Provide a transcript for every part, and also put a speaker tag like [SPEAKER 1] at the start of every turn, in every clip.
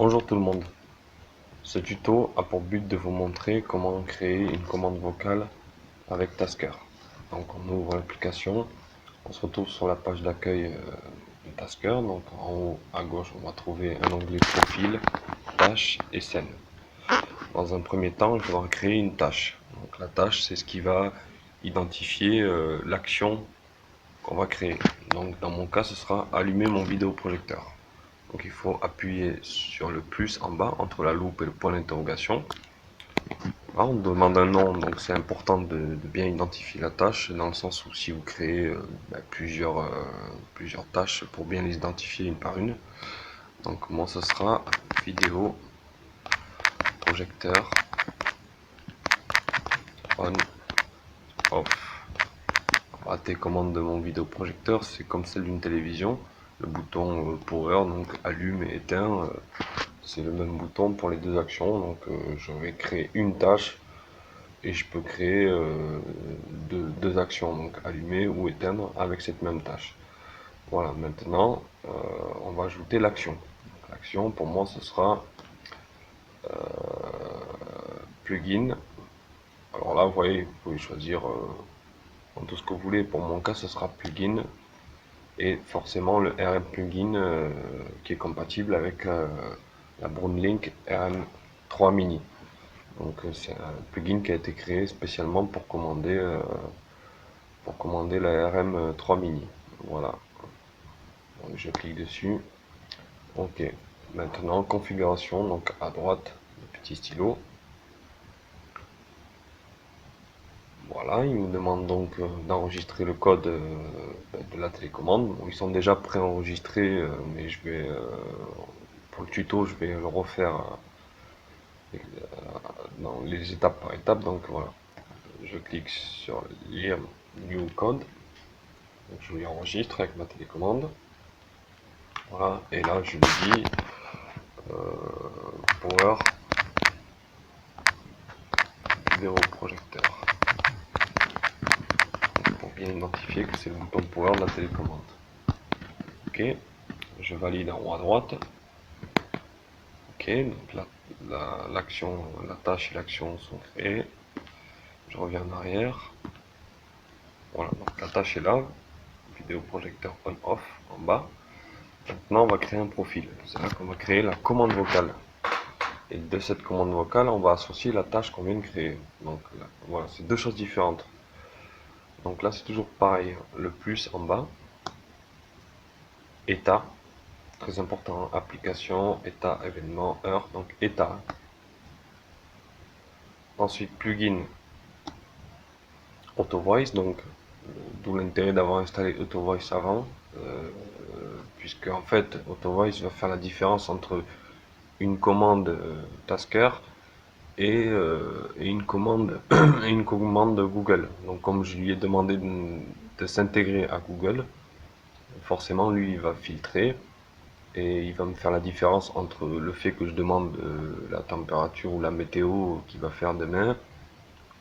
[SPEAKER 1] Bonjour tout le monde, ce tuto a pour but de vous montrer comment créer une commande vocale avec Tasker. Donc on ouvre l'application, on se retrouve sur la page d'accueil de Tasker, donc en haut à gauche on va trouver un onglet profil, tâches et scène. Dans un premier temps il faudra créer une tâche. Donc la tâche c'est ce qui va identifier l'action qu'on va créer. Donc dans mon cas ce sera allumer mon vidéoprojecteur. Donc il faut appuyer sur le plus en bas entre la loupe et le point d'interrogation. Là, on demande un nom, donc c'est important de bien identifier la tâche, dans le sens où si vous créez plusieurs tâches pour bien les identifier une par une. Donc moi ce sera vidéo projecteur on off. La télécommande de mon vidéoprojecteur c'est comme celle d'une télévision. Le bouton power, donc allume et éteint, c'est le même bouton pour les deux actions. Donc je vais créer une tâche et je peux créer deux actions, donc allumer ou éteindre avec cette même tâche. Voilà, maintenant on va ajouter l'action. L'action pour moi ce sera plugin. Alors là vous voyez, vous pouvez choisir tout ce que vous voulez. Pour mon cas ce sera plugin et forcément le RM plugin qui est compatible avec la Brownlink RM3 mini. Donc c'est un plugin qui a été créé spécialement pour commander la RM3 mini. Voilà. Donc je clique dessus. Ok. Maintenant configuration, donc à droite le petit stylo. Voilà, il me demande donc d'enregistrer le code de la télécommande. Bon, ils sont déjà préenregistrés, mais je vais pour le tuto je vais le refaire dans les étapes par étapes. Donc voilà, je clique sur lire new code. Donc, je lui enregistre avec ma télécommande. Voilà, et là je lui dis power vidéo projecteur pour bien identifier que c'est le bouton power de la télécommande. Ok, je valide en haut à droite. Ok, donc l'action, la tâche et l'action sont créées. Je reviens en arrière. Voilà, donc la tâche est là. Vidéo projecteur on off en bas. Maintenant on va créer un profil. C'est là qu'on va créer la commande vocale. Et de cette commande vocale, on va associer la tâche qu'on vient de créer. Donc là, voilà, c'est deux choses différentes. Donc là, c'est toujours pareil. Le plus en bas, état, très important, application, état, événement, heure, donc état. Ensuite, plugin AutoVoice, donc d'où l'intérêt d'avoir installé AutoVoice avant, puisque en fait, AutoVoice va faire la différence entre une commande Tasker et une commande une commande Google. Donc comme je lui ai demandé de s'intégrer à Google, forcément lui il va filtrer et il va me faire la différence entre le fait que je demande la température ou la météo qu'il va faire demain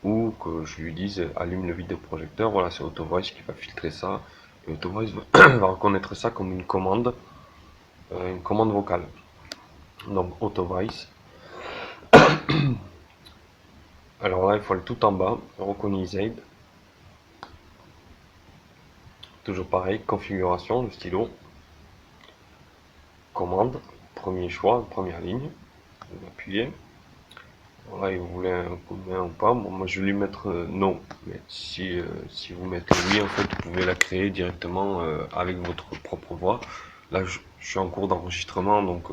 [SPEAKER 1] ou que je lui dise allume le vidéoprojecteur. Voilà, c'est AutoVoice qui va filtrer ça et AutoVoice va reconnaître ça comme une commande vocale. Donc AutoVoice. Alors là il faut aller tout en bas, Recognize. Toujours pareil, configuration, le stylo, commande, premier choix, première ligne, vous appuyez. Voilà, il voulait un coup de main ou pas. Bon, moi je vais lui mettre non, mais si vous mettez oui, en fait, vous pouvez la créer directement avec votre propre voix. Là, je suis en cours d'enregistrement, donc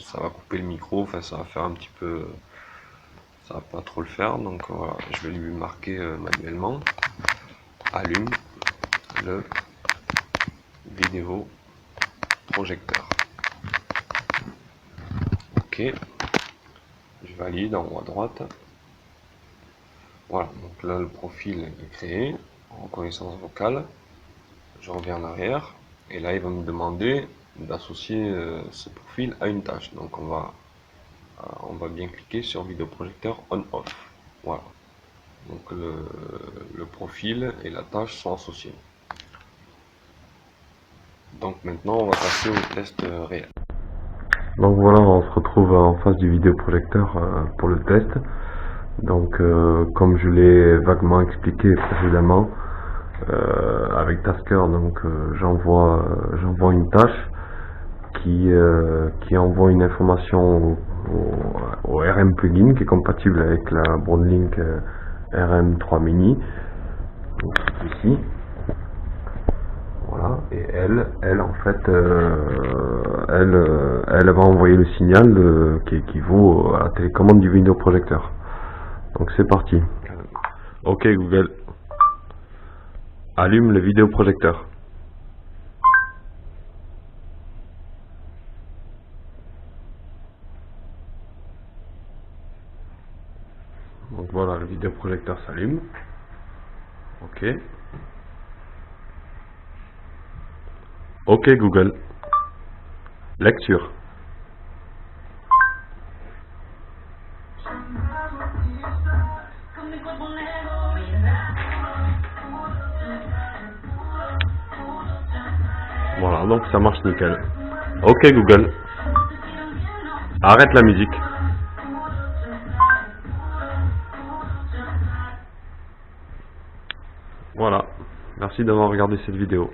[SPEAKER 1] ça va couper le micro, enfin ça va faire un petit peu, ça va pas trop le faire, donc voilà, je vais lui marquer manuellement. Allume le vidéo projecteur. Ok, je valide en haut à droite. Voilà, donc là le profil est créé, en reconnaissance vocale. Je reviens en arrière et là il va me demander d'associer ce profil à une tâche. Donc on va bien cliquer sur vidéoprojecteur on off. Voilà. Donc le profil et la tâche sont associés. Donc maintenant on va passer au test réel. Donc voilà, on se retrouve en face du vidéoprojecteur pour le test. Donc comme je l'ai vaguement expliqué précédemment, avec Tasker, donc j'envoie une tâche qui envoie une information au RM plugin qui est compatible avec la Broadlink RM3 Mini, donc ici. Voilà, et elle en fait, elle va envoyer le signal qui équivaut à la télécommande du vidéoprojecteur. Donc c'est parti. Ok Google, allume le vidéoprojecteur. Donc voilà, le vidéoprojecteur s'allume. Ok. Ok Google, lecture. Voilà, donc ça marche nickel. Ok Google, arrête la musique. Voilà, merci d'avoir regardé cette vidéo.